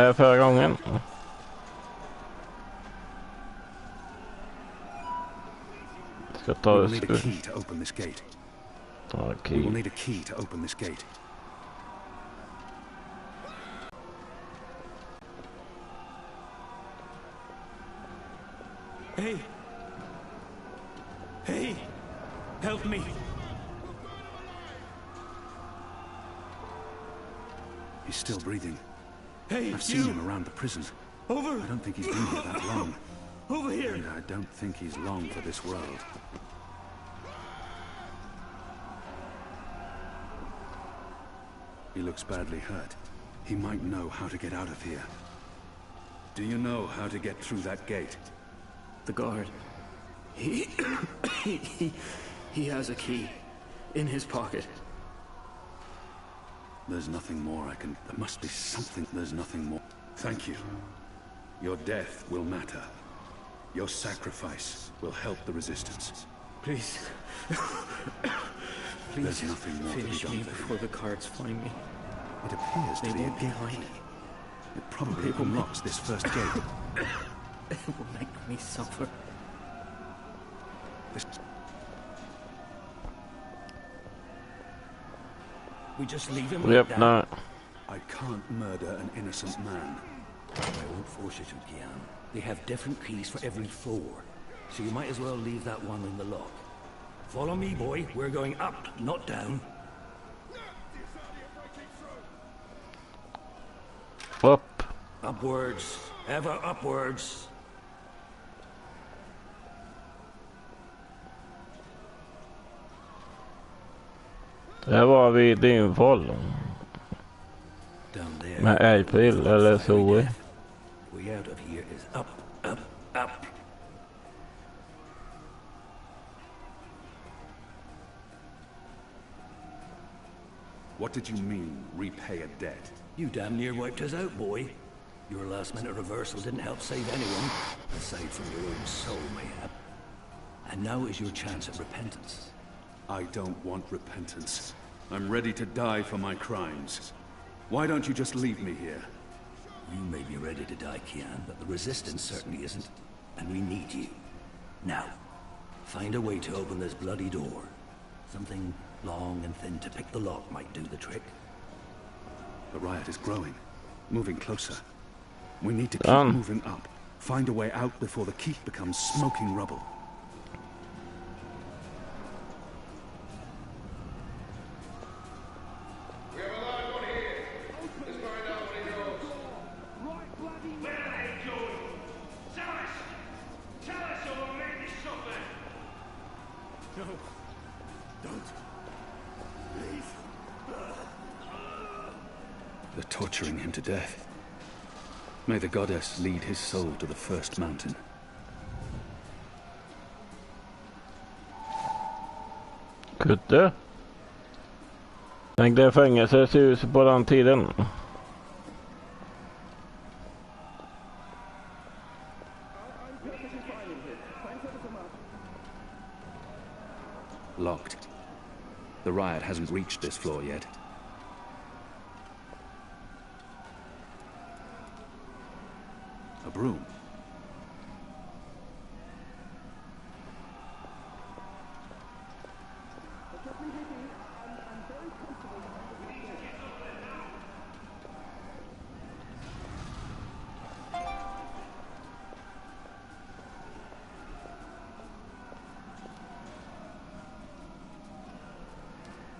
med förra gången. Ska ta We det. will need a key to open this gate. Okej. We will need a key to open this gate. Hey! Hey! Help me! He's still breathing. Hey, I've seen him around the prison. Over! I don't think he's been here that long. Over here! And I don't think he's long for this world. He looks badly hurt. He might know how to get out of here. Do you know how to get through that gate? The guard. He has a key in his pocket. There's nothing more I can... There must be something... There's nothing more. Thank you. Your death will matter. Your sacrifice will help the resistance. Please. There's nothing more to be Finish done. me before the guards find me. It appears They to be won't a get gate. me. It probably unlocks this first gate. It will make me suffer. We just leave him like that. No. I can't murder an innocent man. I won't force you to, Kian. They have different keys for every floor, so you might as well leave that one in the lock. Follow me, boy. We're going up, not down. Upp. Upwards, ever upwards. Det var vid Dreamfall. Down there. Med April eller Zoe. Way out of here is up, up, up. What did you mean, repay a debt? You damn near wiped us out, boy. Your last-minute reversal didn't help save anyone, aside from your own soul, mayhap. And now is your chance at repentance. I don't want repentance. I'm ready to die for my crimes. Why don't you just leave me here? You may be ready to die, Kian, but the Resistance certainly isn't. And we need you. Now, find a way to open this bloody door. Something long and thin to pick the lock might do the trick. The riot is growing, moving closer. We need to keep Done. moving up. Find a way out before the keep becomes smoking rubble. We have a live one here. Let's find out what he knows. Where are they going? Tell us! Tell us or we'll make you suffer! No. Don't. Please. They're torturing him to death. May the goddess lead his soul to the first mountain. Kutte. Tänk dig fängelset ser ut på den tiden. Locked. The riot hasn't reached this floor yet. A broom.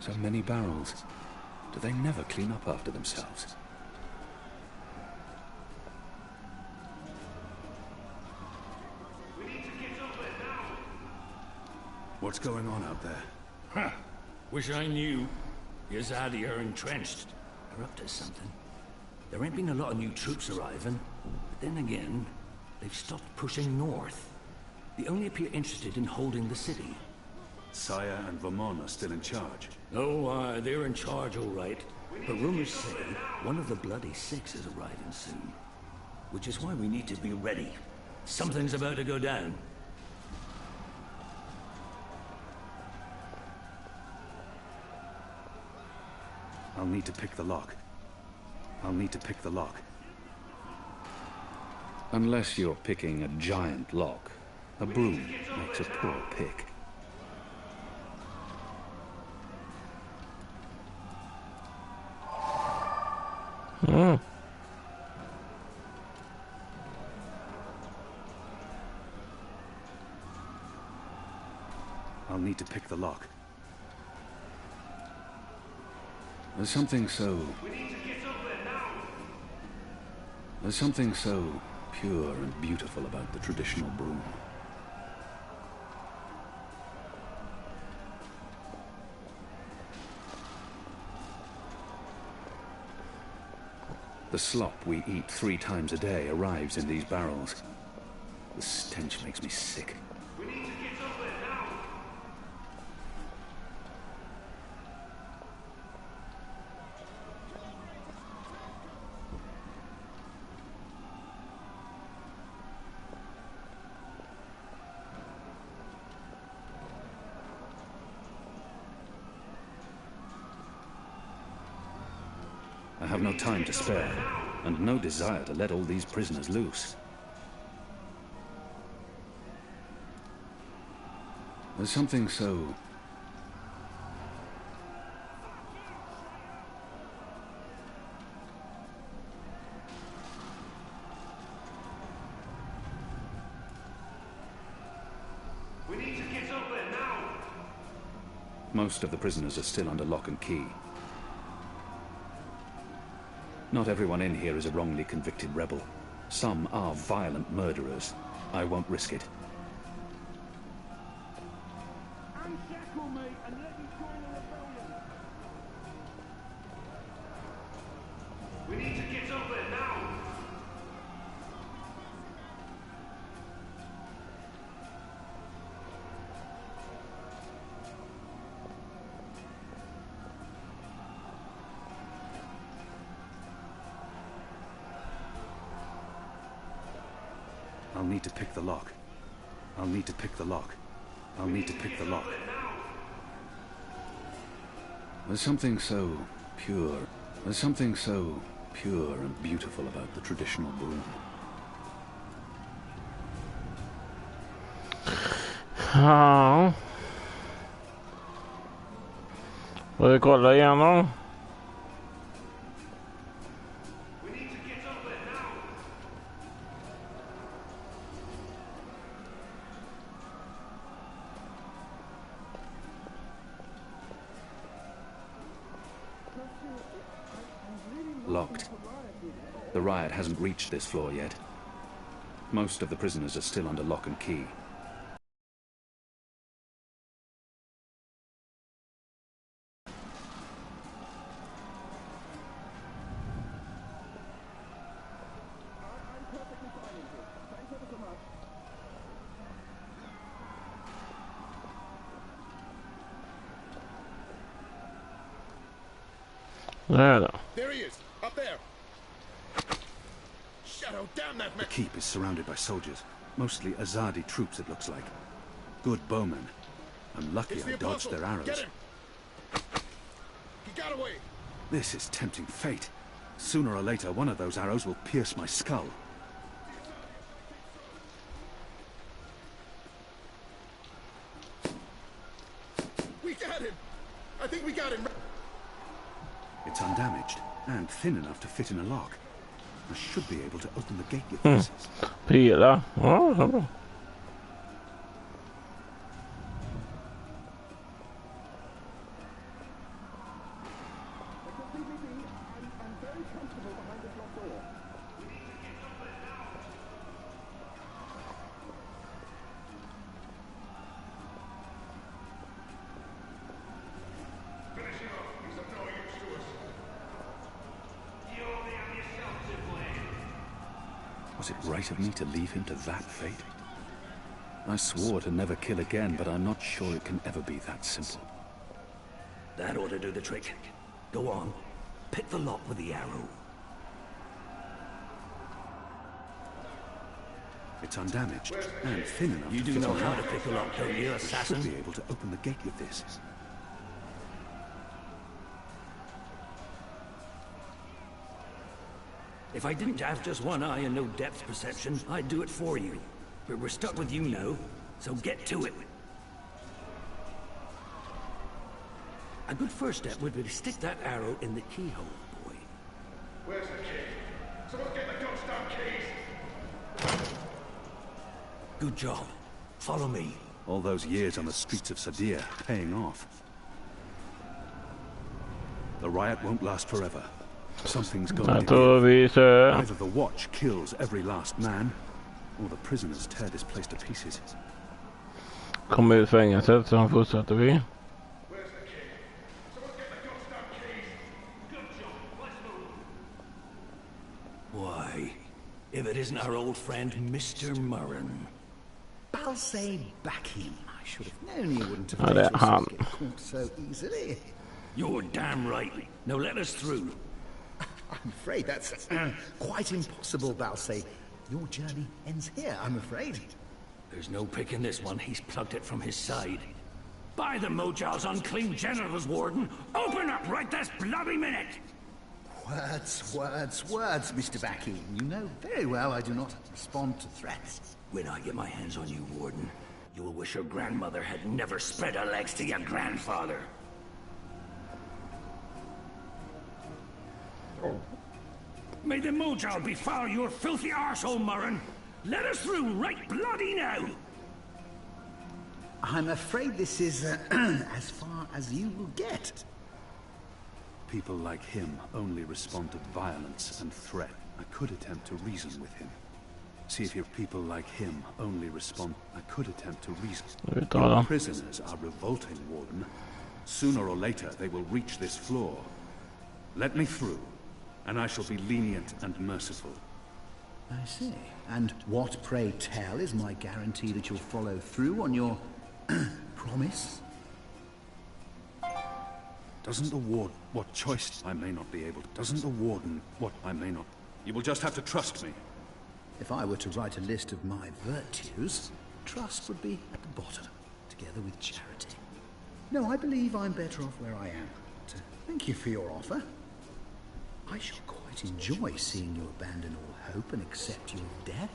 So many barrels. Do they never clean up after themselves? What's going on out there? Huh. Wish I knew. Yes, Addy are entrenched. They're up to something. There ain't been a lot of new troops arriving. But then again, they've stopped pushing north. They only appear interested in holding the city. Saya and Vermont are still in charge. Oh, they're in charge, all right. But rumors say one of the Bloody Six is arriving soon. Which is why we need to be ready. Something's about to go down. I'll need to pick the lock. I'll need to pick the lock. Unless you're picking a giant lock, a broom makes a poor pick. I'll need to pick the lock. There's something so pure and beautiful about the traditional broom. The slop we eat 3 times a day arrives in these barrels. The stench makes me sick. We need to get over there now. I have no time to spare, and no desire to let all these prisoners loose. There's something so... We need to get over there now. Most of the prisoners are still under lock and key. Not everyone in here is a wrongly convicted rebel. Some are violent murderers. I won't risk it. Unshackle me and let me join the rebellion. We need to get over there now. I'll need to pick the lock. I'll need to pick the lock. I'll need to pick the lock. There's something so pure. There's something so pure and beautiful about the traditional broom. Ja. Får vi kolla igenom. Locked. The riot hasn't reached this floor yet. Most of the prisoners are still under lock and key. Där då. There he is, up there. Shadow, damn that man. The keep is surrounded by soldiers, mostly Azadi troops it looks like. Good bowmen. I'm lucky It's the I dodged apostle. their arrows. Get him. He got away. This is tempting fate. Sooner or later, one of those arrows will pierce my skull. We got him. I think we got him. It's undamaged, and thin enough to fit in a lock. I should be able to open the gate with this. Pila. Ja, det är bra. Was it right of me to leave him to that fate? I swore to never kill again, but I'm not sure it can ever be that simple. That ought to do the trick. Go on. Pick the lock with the arrow. It's undamaged, and thin enough You to do fit know in a how lock. to pick a lock, don't you, I should assassin? be able to open the gate with this. If I didn't have just one eye and no depth perception, I'd do it for you. But we're stuck with you now, so get to it. A good first step would be to stick that arrow in the keyhole, boy. Where's the key? Someone get the goddamn keys! Good job. Follow me. All those years on the streets of Sadir paying off. The riot won't last forever. Something's going Jag to tror vi kör. Either the watch kills every last man, or the prisoners tear this place to pieces. Kommer ut fängelset så fortsätter vi. Where's the key? Someone get the goddamn keys! Good job. Let's move. Why, if it isn't our old friend, Mr. Murren. Balsay back him. I should have known you wouldn't have Ja, det är let han. yourself get caught so easily. You're damn right. Now let us through. I'm afraid that's quite impossible, Balsay. Your journey ends here, I'm afraid. There's no picking this one. He's plugged it from his side. By the Mojal's unclean genitals, Warden! Open up right this bloody minute! Words, Mr. Backeen. You know very well I do not respond to threats. When I get my hands on you, Warden, you will wish your grandmother had never spread her legs to your grandfather. May the Mojal befoul your filthy arsehole, Murren! Let us through right bloody now! I'm afraid this is as far as you will get. People like him only respond to violence and threat. I could attempt to reason with him. See if your people like him only respond. I could attempt to reason. Your prisoners are revolting, Warden. Sooner or later, they will reach this floor. Let me through, and I shall be lenient and merciful. I see. And what, pray tell, is my guarantee that you'll follow through on your promise? Doesn't the warden... What choice I may not be able to... Doesn't the warden... What I may not... You will just have to trust me. If I were to write a list of my virtues, trust would be at the bottom, together with charity. No, I believe I'm better off where I am. But, thank you for your offer. I shall quite enjoy seeing you abandon all hope and accept your death.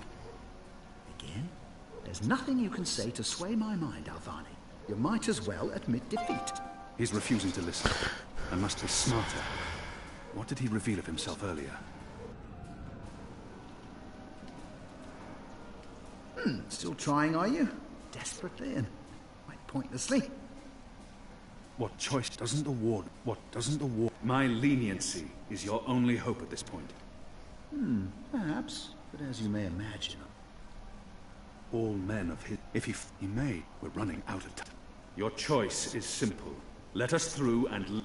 Again, there's nothing you can say to sway my mind, Alvani. You might as well admit defeat. He's refusing to listen. I must be smarter. What did he reveal of himself earlier? Still trying, are you? Desperately and quite pointlessly. What choice doesn't the warden... What doesn't the warden... My leniency is your only hope at this point. Perhaps, but as you may imagine... All men of his... If he may, we're running out of time. Your choice is simple. Let us through and...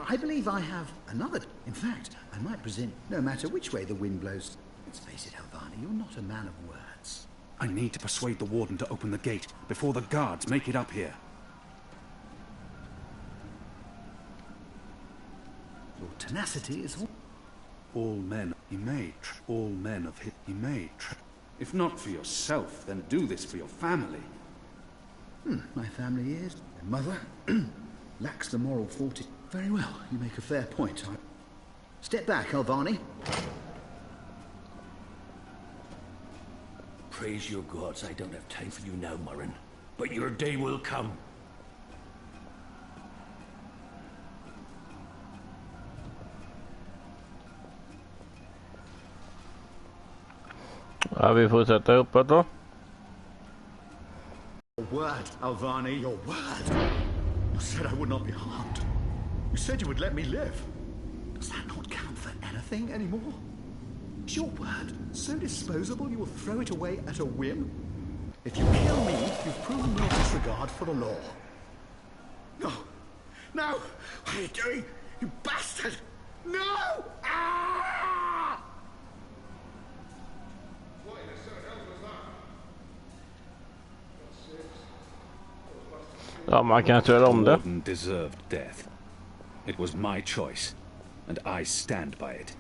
I believe I have another... In fact, I might present no matter which way the wind blows. Let's face it, Alvani, you're not a man of words. I need to persuade the warden to open the gate before the guards make it up here. Your tenacity is... All men... He may... All men of his... He may... If not for yourself, then do this for your family. My family is... My mother... lacks the moral fortitude. Very well, you make a fair point. Step back, Alvani. Praise your gods, I don't have time for you now, Murren. But your day will come. Ja, vi fortsätter uppåt då. Your word, Alvani, your word. You said I would not be harmed. You said you would let me live. Does that not count for anything anymore? Is your word so disposable you will throw it away at a whim? If you kill me, you've proven your disregard for the law. No! No! What are you doing? You bastard! No! Ah! What in the sun hell was that? Ja, man kan köra om det. Warden deserved death. It was my choice, and I stand by it.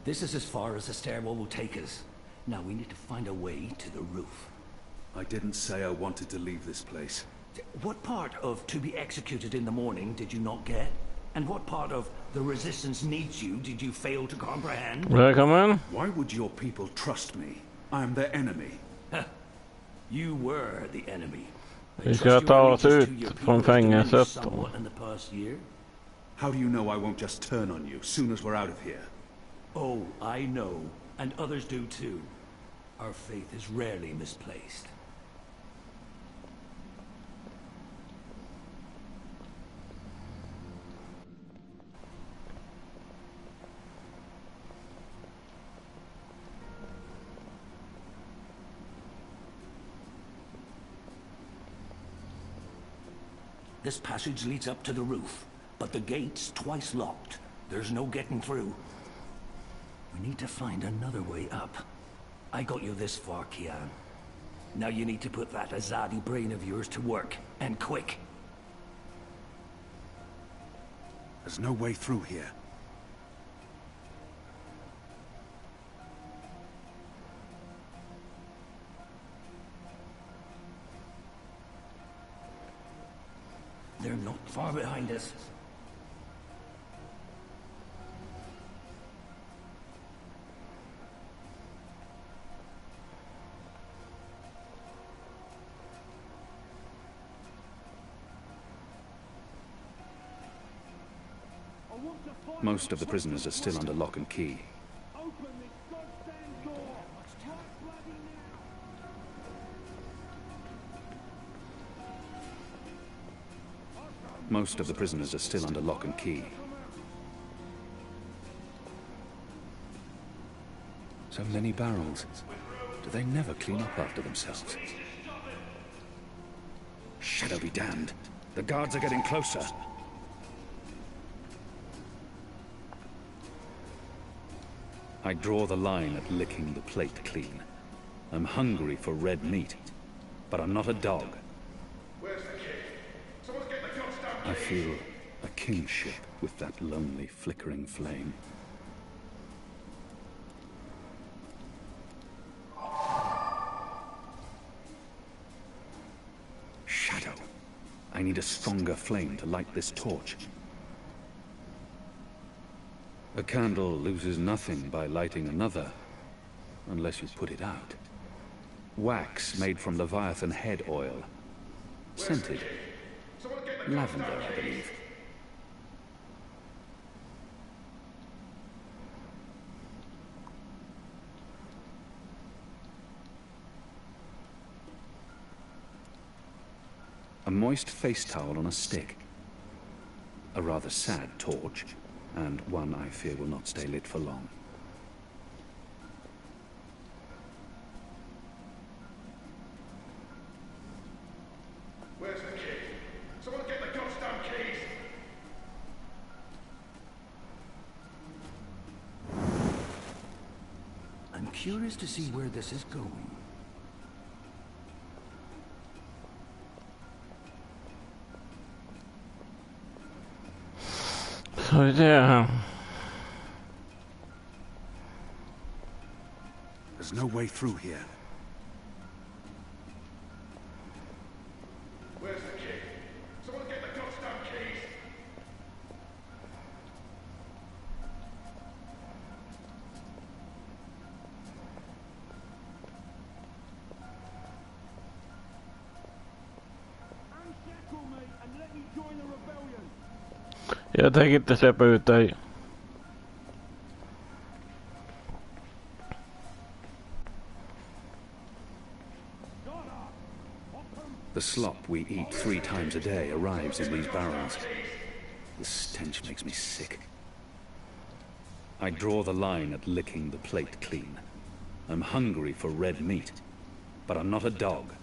This is as far as the stairwell will take us. Now we need to find a way to the roof. I didn't say I wanted to leave this place. What part of to be executed in the morning did you not get? And what part of the resistance needs you did you fail to comprehend? Välkommen. Why would your people trust me? I am their enemy. You were the enemy. Vi ska ta oss ut från fängelset. Somewhat in the past year. How do you know I won't just turn on you soon as we're out of here? Oh, I know, and others do too. Our faith is rarely misplaced. This passage leads up to the roof, but the gate's twice locked. There's no getting through. We need to find another way up. I got you this far, Kian. Now you need to put that Azadi brain of yours to work, and quick. There's no way through here. They're not far behind us. Most of the prisoners are still under lock and key. Most of the prisoners are still under lock and key. So many barrels. Do they never clean up after themselves? Shadow be damned. The guards are getting closer. I draw the line at licking the plate clean. I'm hungry for red meat, but I'm not a dog. I feel a kinship with that lonely, flickering flame. Shadow. I need a stronger flame to light this torch. A candle loses nothing by lighting another, unless you put it out. Wax made from Leviathan head oil. Scented. Lavender, I believe. A moist face towel on a stick. A rather sad torch, and one I fear will not stay lit for long. Where's the key? Someone get the goddamn keys! I'm curious to see where this is going. Så det. There's no way through here. Where's the key? Someone get the goddamn keys! Unshackle me and let me join the rebellion. Jag tänker inte släppa ut dig. The slop we eat 3 times a day arrives in these barrels. The stench makes me sick. I draw the line at licking the plate clean. I'm hungry for red meat, but I'm not a dog.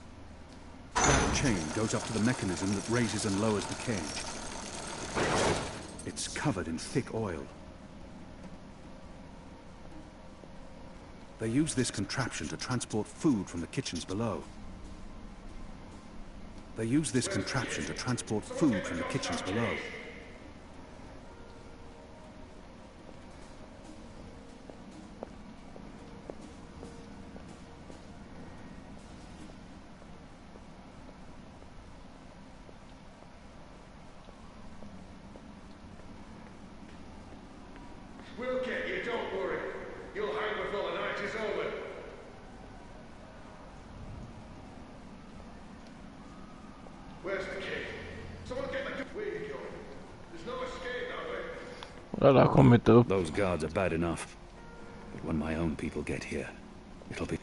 That chain goes up to the mechanism that raises and lowers the cage. It's covered in thick oil. They use this contraption to transport food from the kitchens below. They use this contraption to transport food from the kitchens below. We'll get you, don't worry. You'll hang before the night is over. Where's the key? Someone get the key. Where are you going? There's no escape that way. Det där kommer inte upp. Those guards are bad enough. But when my own people get here, it'll be...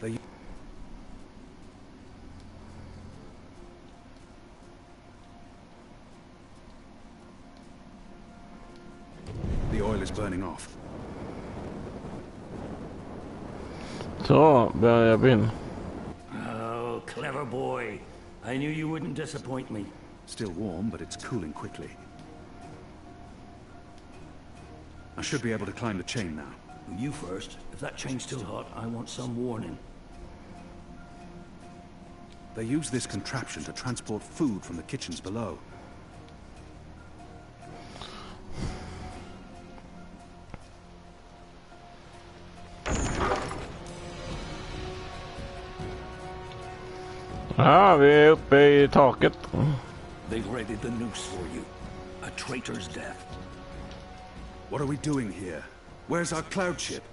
The oil is burning off. Så börjar bin. Oh, clever boy. I knew you wouldn't disappoint me. Still warm, but it's cooling quickly. I should be able to climb the chain now. You first. If that chain's still hot, I want some warning. They use this contraption to transport food from the kitchens below. Ja, vi är uppe i taket. They've readied the noose for you. A traitor's death. What are we doing here? Where's our cloud ship?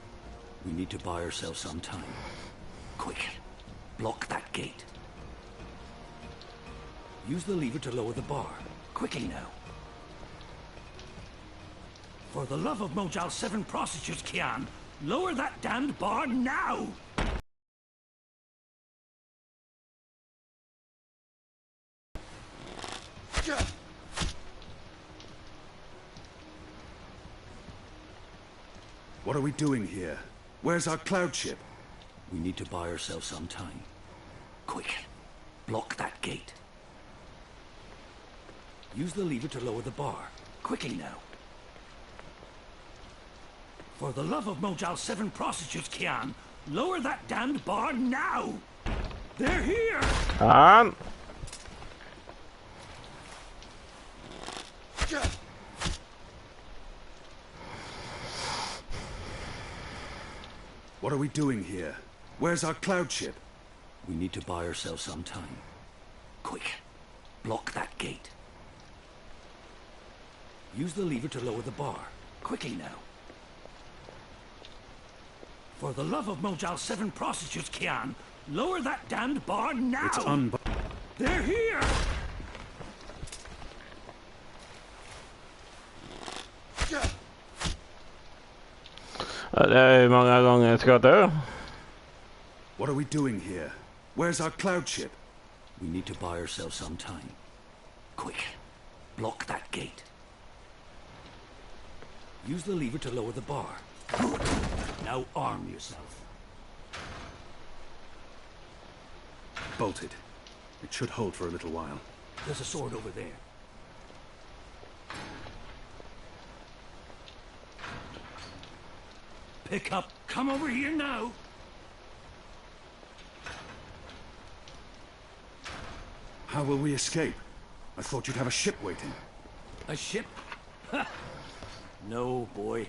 We need to buy ourselves some time. Quick. Block that gate. Use the lever to lower the bar. Quickly now. For the love of Mojal 7 prostitutes, Kian, lower that damned bar now! What are we doing here? Where's our cloud ship? We need to buy ourselves some time. Quick. Block that gate. Use the lever to lower the bar. Quickly now. For the love of Mojal 7 prostitutes, Kian, lower that damned bar now! They're here! What are we doing here? Where's our cloud ship? We need to buy ourselves some time. Quick. Block that gate. Use the lever to lower the bar. Quickly now. For the love of Mojal 7 prostitutes, Kian, lower that damned bar now! It's They're here! Det är många gånger jag ska dö. What are we doing here? Where's our cloud ship? We need to buy ourselves some time. Quick. Block that gate. Use the lever to lower the bar. Good. Now arm yourself. Bolted. It should hold for a little while. There's a sword over there. Pick up. Come over here now. How will we escape? I thought you'd have a ship waiting. A ship? Ha! No, boy.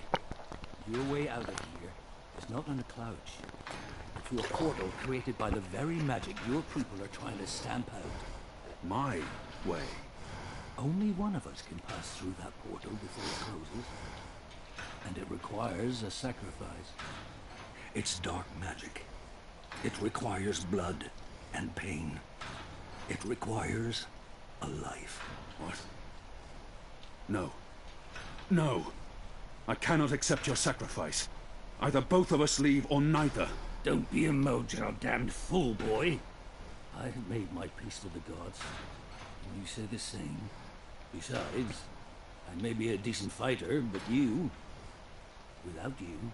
Your way out of here is not on a cloud ship, but through a portal created by the very magic your people are trying to stamp out. My way. Only one of us can pass through that portal before it closes. And it requires a sacrifice. It's dark magic. It requires blood and pain. It requires a life. What? No. No. I cannot accept your sacrifice. Either both of us leave or neither. Don't be a Mojal damned fool, boy. I've made my peace with the gods. And you say the same. Besides, I may be a decent fighter, but you... Without you,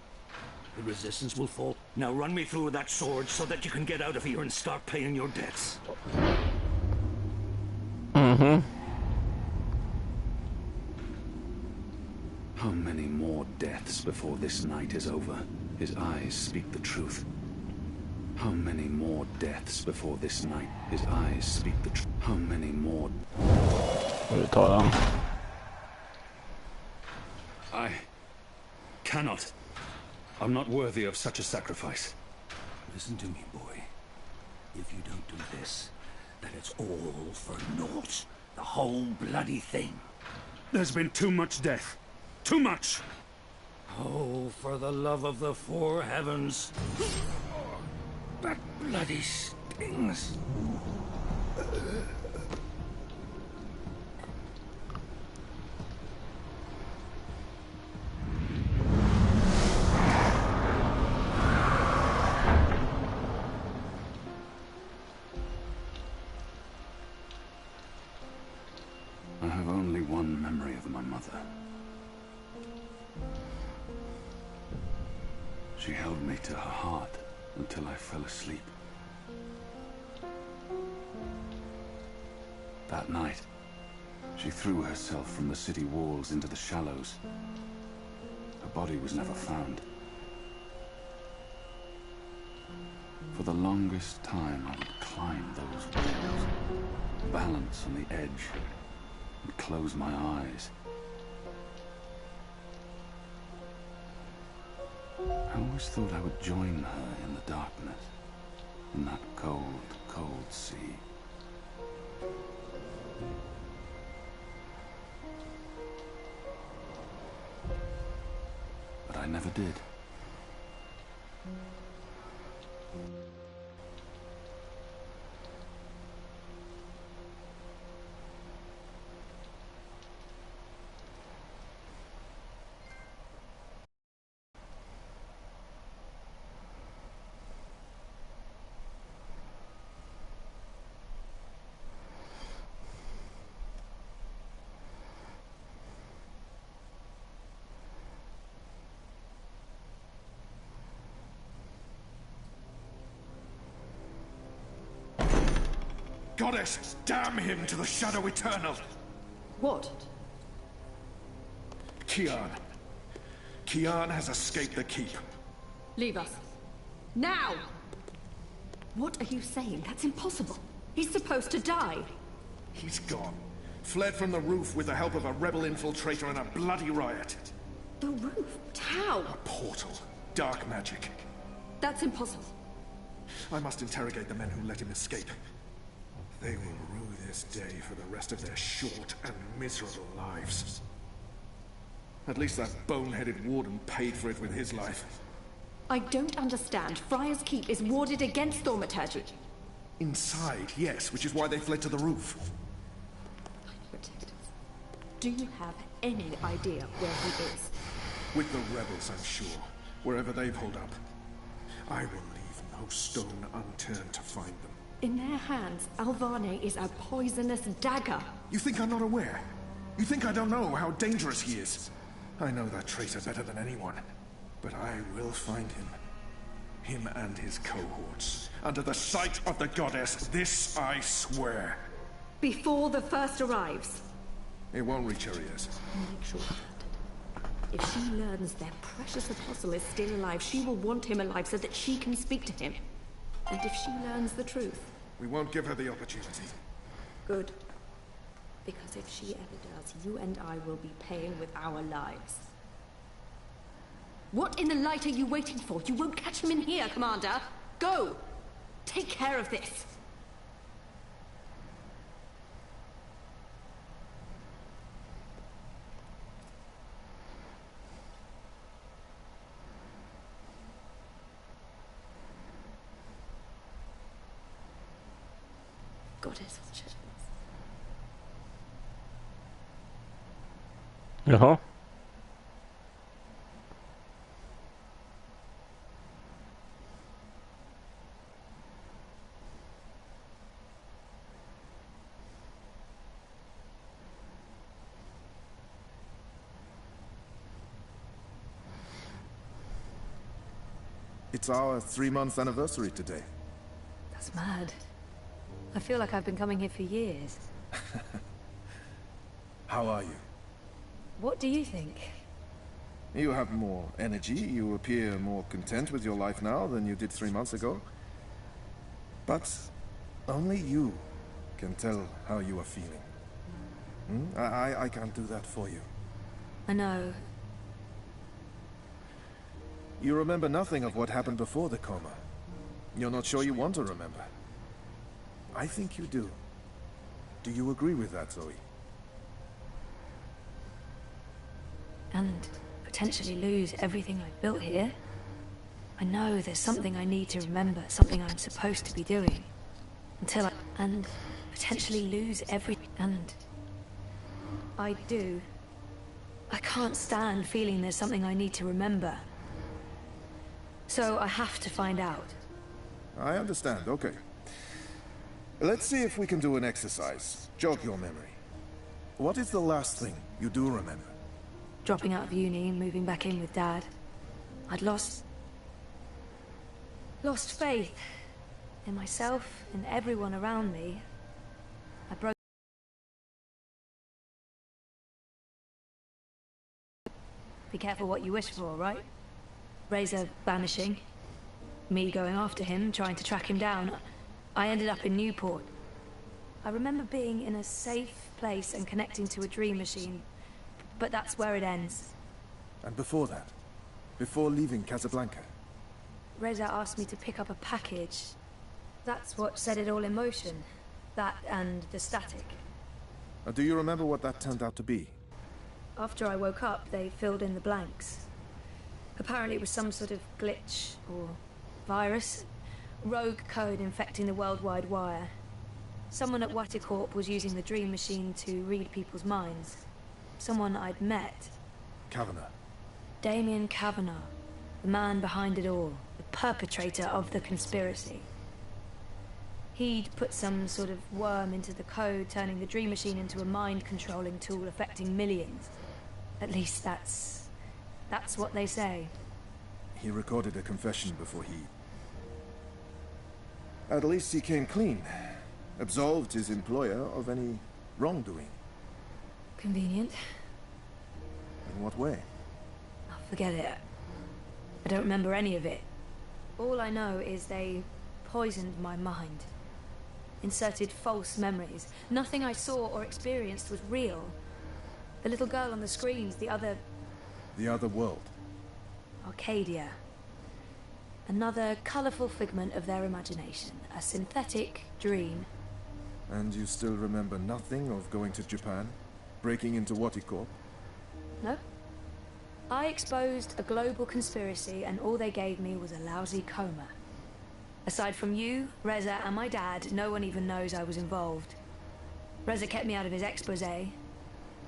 the resistance will fall. Now run me through with that sword so that you can get out of here and start paying your debts. How many more deaths before this night is over? His eyes speak the truth. How many more deaths before this night? His eyes speak the truth. How many more? I cannot. I'm not worthy of such a sacrifice. Listen to me, boy. If you don't do this, then it's all for naught. The whole bloody thing. There's been too much death. Too much! Oh, for the love of the four heavens. That bloody stings. I have only one memory of my mother. She held me to her heart until I fell asleep. That night, she threw herself from the city walls into the shallows. Her body was never found. For the longest time, I would climb those walls, balance on the edge, and close my eyes. I always thought I would join her in the darkness, in that cold, cold sea. But I never did. Goddess, damn him to the shadow eternal! What? Kian. Kian has escaped the keep. Leave us. Now! What are you saying? That's impossible. He's supposed to die. He's gone. Fled from the roof with the help of a rebel infiltrator and a bloody riot. The roof? How? A portal. Dark magic. That's impossible. I must interrogate the men who let him escape. They will rue this day for the rest of their short and miserable lives. At least that boneheaded warden paid for it with his life. I don't understand. Friar's Keep is warded against thaumaturgy. Inside, yes, which is why they fled to the roof. Protectors. Do you have any idea where he is? With the rebels, I'm sure. Wherever they've holed up. I will leave no stone unturned to find them. In their hands, Alvane is a poisonous dagger. You think I'm not aware? You think I don't know how dangerous he is? I know that traitor better than anyone. But I will find him. Him and his cohorts. Under the sight of the goddess, this I swear. Before the first arrives. It won't reach her ears. Make sure of that. If she learns their precious apostle is still alive, she will want him alive so that she can speak to him. And if she learns the truth... We won't give her the opportunity. Good. Because if she ever does, you and I will be paying with our lives. What in the light are you waiting for? You won't catch him in here, Commander. Go! Take care of this. Goddess of shadows. Jaha. It's our 3-month anniversary today. That's mad. I feel like I've been coming here for years. How are you? What do you think? You have more energy, you appear more content with your life now than you did 3 months ago. But only you can tell how you are feeling. I can't do that for you. I know. You remember nothing of what happened before the coma. You're not sure you want to remember. I think you do. Do you agree with that, Zoe? And potentially lose everything I've built here. I know there's something I need to remember, something I'm supposed to be doing. And potentially lose and I do. I can't stand feeling there's something I need to remember. So I have to find out. I understand, okay. Let's see if we can do an exercise. Jog your memory. What is the last thing you do remember? Dropping out of uni and moving back in with Dad. I'd lost faith in myself, in everyone around me. I broke. Be careful what you wish for, right? Razor vanishing. Me going after him, trying to track him down. I ended up in Newport. I remember being in a safe place and connecting to a dream machine, but that's where it ends. And before that? Before leaving Casablanca? Reza asked me to pick up a package. That's what set it all in motion. That and the static. Do you remember what that turned out to be? After I woke up, they filled in the blanks. Apparently it was some sort of glitch or virus. Rogue code infecting the worldwide wire. Someone at Waticorp was using the dream machine to read people's minds. Someone I'd met. Kavanagh. Damien Kavanagh. The man behind it all. The perpetrator of the conspiracy. He'd put some sort of worm into the code, turning the dream machine into a mind-controlling tool affecting millions. At least that's what they say. He recorded a confession before he... At least he came clean. Absolved his employer of any wrongdoing. Convenient. In what way? Oh, forget it. I don't remember any of it. All I know is they poisoned my mind. Inserted false memories. Nothing I saw or experienced was real. The little girl on the screens, the other... The other world. Arcadia. Another colourful figment of their imagination. A synthetic dream. And you still remember nothing of going to Japan? Breaking into Waticorp? No. I exposed a global conspiracy and all they gave me was a lousy coma. Aside from you, Reza and my dad, no one even knows I was involved. Reza kept me out of his exposé.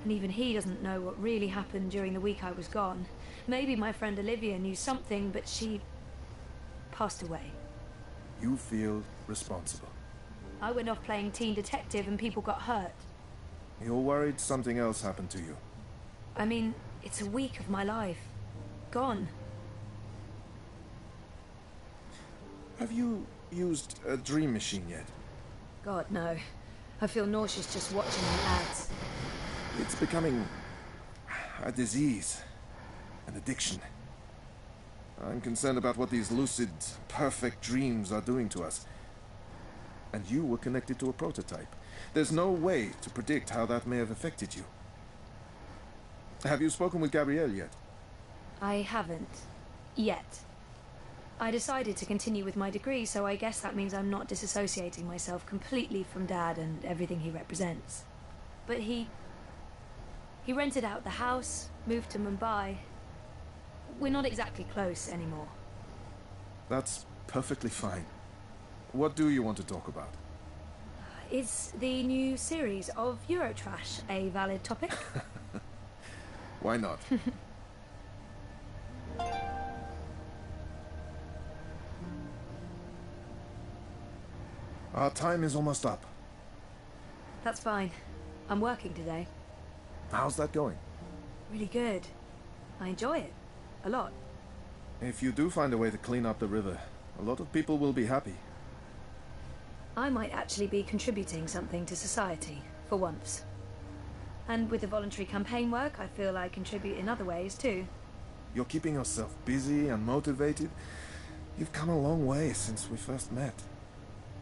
And even he doesn't know what really happened during the week I was gone. Maybe my friend Olivia knew something, but she... passed away. You feel responsible. I went off playing teen detective and people got hurt. You're worried something else happened to you. I mean, it's a week of my life. Gone. Have you used a dream machine yet? God, no. I feel nauseous just watching the ads. It's becoming a disease, an addiction. I'm concerned about what these lucid, perfect dreams are doing to us. And you were connected to a prototype. There's no way to predict how that may have affected you. Have you spoken with Gabrielle yet? I haven't. Yet. I decided to continue with my degree, so I guess that means I'm not disassociating myself completely from Dad and everything he represents. But he rented out the house, moved to Mumbai. We're not exactly close anymore. That's perfectly fine. What do you want to talk about? Is the new series of Eurotrash a valid topic? Why not? Our time is almost up. That's fine. I'm working today. How's that going? Really good. I enjoy it. A lot. If you do find a way to clean up the river, a lot of people will be happy. I might actually be contributing something to society, for once. And with the voluntary campaign work, I feel I contribute in other ways, too. You're keeping yourself busy and motivated. You've come a long way since we first met.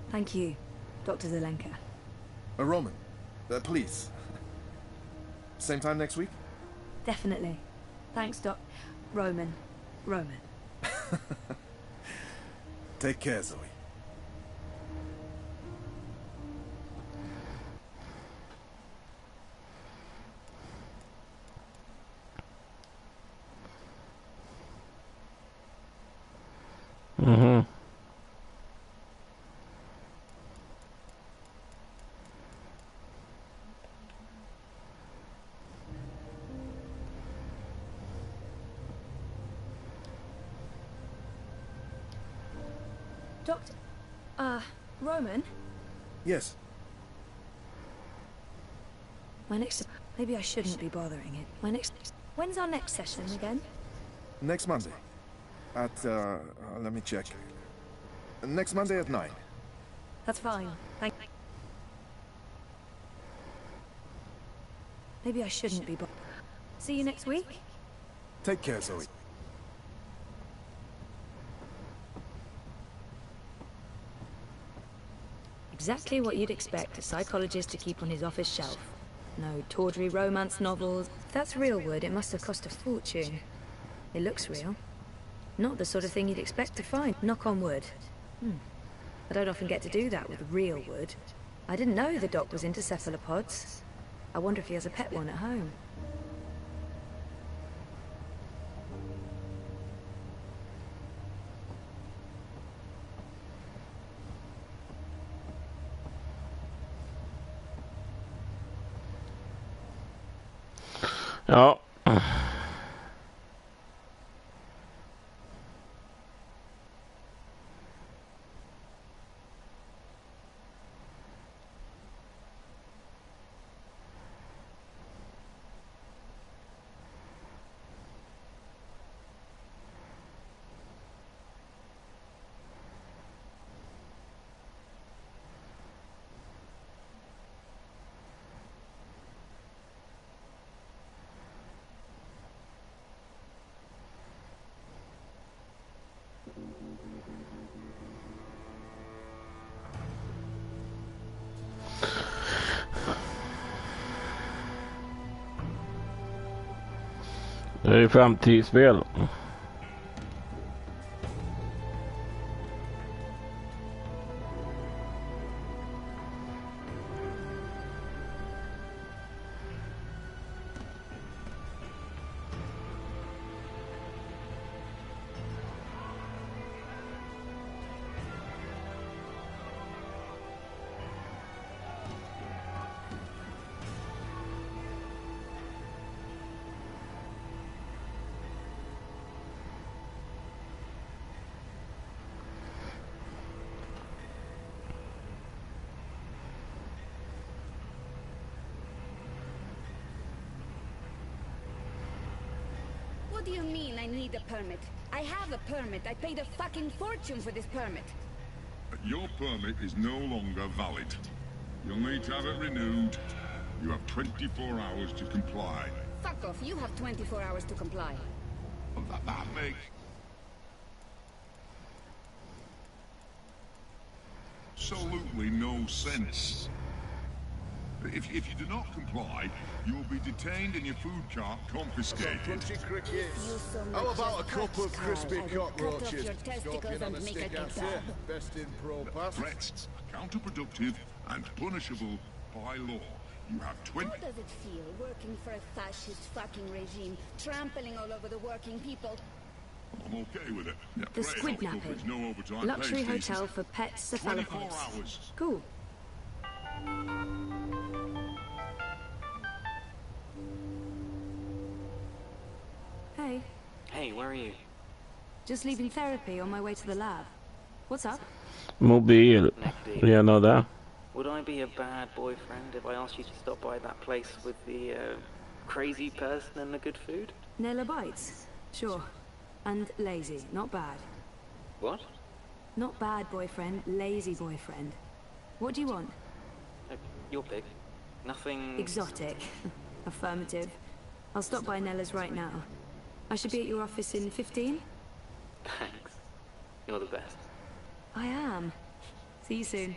Thank you, Dr. Zelenka. Roman, please. Same time next week? Definitely. Thanks, Roman. Take care, Zoe. Doctor... Roman? Yes. My next... Maybe I shouldn't be bothering it. My next... When's our next session again? Next Monday. At, let me check. Next Monday at 9. That's fine. Thank... Maybe I shouldn't be bothering. See you next week? Take care, Zoe. Exactly what you'd expect a psychologist to keep on his office shelf. No tawdry romance novels. If that's real wood, it must have cost a fortune. It looks real. Not the sort of thing you'd expect to find. Knock on wood. I don't often get to do that with real wood. I didn't know the doc was into cephalopods. I wonder if he has a pet one at home. Ja. Det är framtidsspel. What do you mean I need a permit? I have a permit. I paid a fucking fortune for this permit. Your permit is no longer valid. You'll need to have it renewed. You have 24 hours to comply. Fuck off. You have 24 hours to comply. Well, that makes absolutely no sense. If you do not comply, you will be detained and your food cart confiscated. Crunchy crickets. How about a cup of crispy cockroaches? Scorpion on a stick, that's it. Best in pro pass. Threats are counterproductive and punishable by law. You have 20... How does it feel working for a fascist fucking regime, trampling all over the working people? I'm okay with it. Yeah, The Squid Napping. No overtime Luxury pay hotel stations. for pets 24 cephalopods. hours. Cool. Hey, Hey, where are you? just leaving therapy on my way to the lab. What's up? Mobil. Neck Jag know that. Would I be a bad boyfriend if I asked you to stop by that place with the crazy person and the good food? Nella bites? Sure. And lazy, not bad. What? Not bad boyfriend, lazy boyfriend. What do you want? Your pick. Nothing... Exotic. Affirmative. I'll stop by Nella's right now. I should be at your office in 15? Thanks. You're the best. I am. See you soon.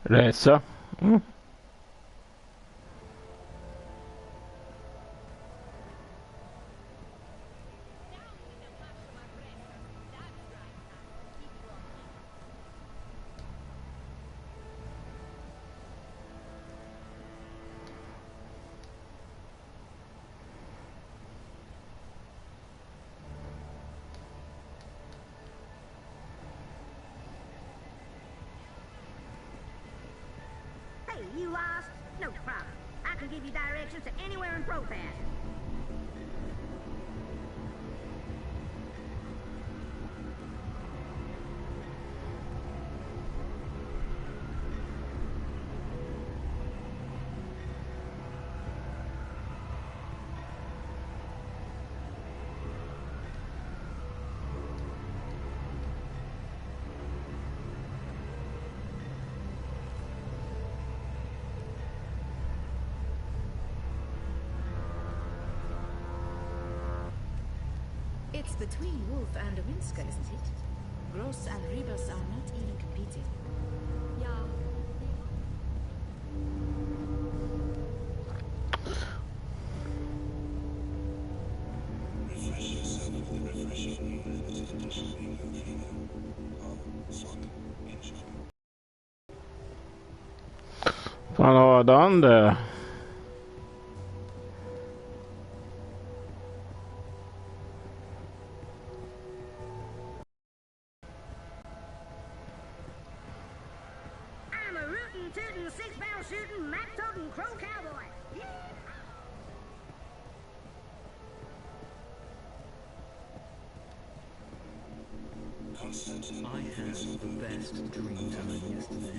Resa. Hey, you lost? No problem. I can give you directions to anywhere in Propass. between Wolf and a Winsker, isn't it? Gross and Rebus are not even competing. Yeah. Fan har den det? I'm a rootin', tootin', six-barrel shooting, map-toting, crow cowboy. I had the best dream time yesterday.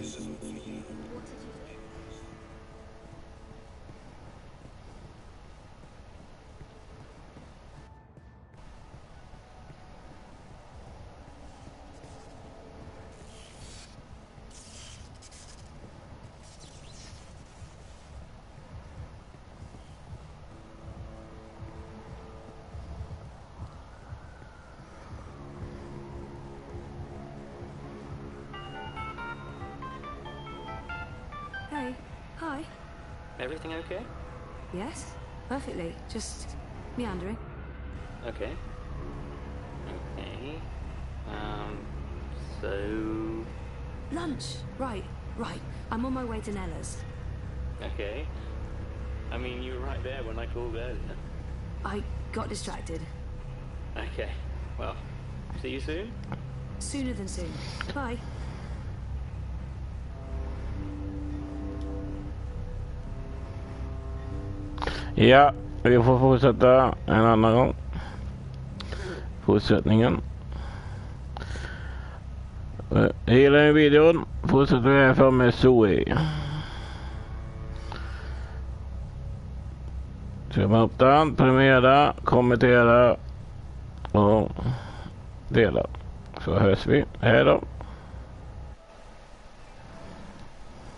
Hey, hi. Everything okay? Yes, perfectly. Just meandering. Okay. Okay. So... Lunch. Right. I'm on my way to Nella's. Okay. I mean, you were right there when I called earlier. I got distracted. Okay. Well, see you soon? Sooner than soon. Bye. Ja, vi får fortsätta en annan gång. Fortsättningen. Gillar ni videon? Fortsätter vi här för med Zoe. Trycka upp den, prenumerera, kommentera och dela. Så hörs vi. Hej då.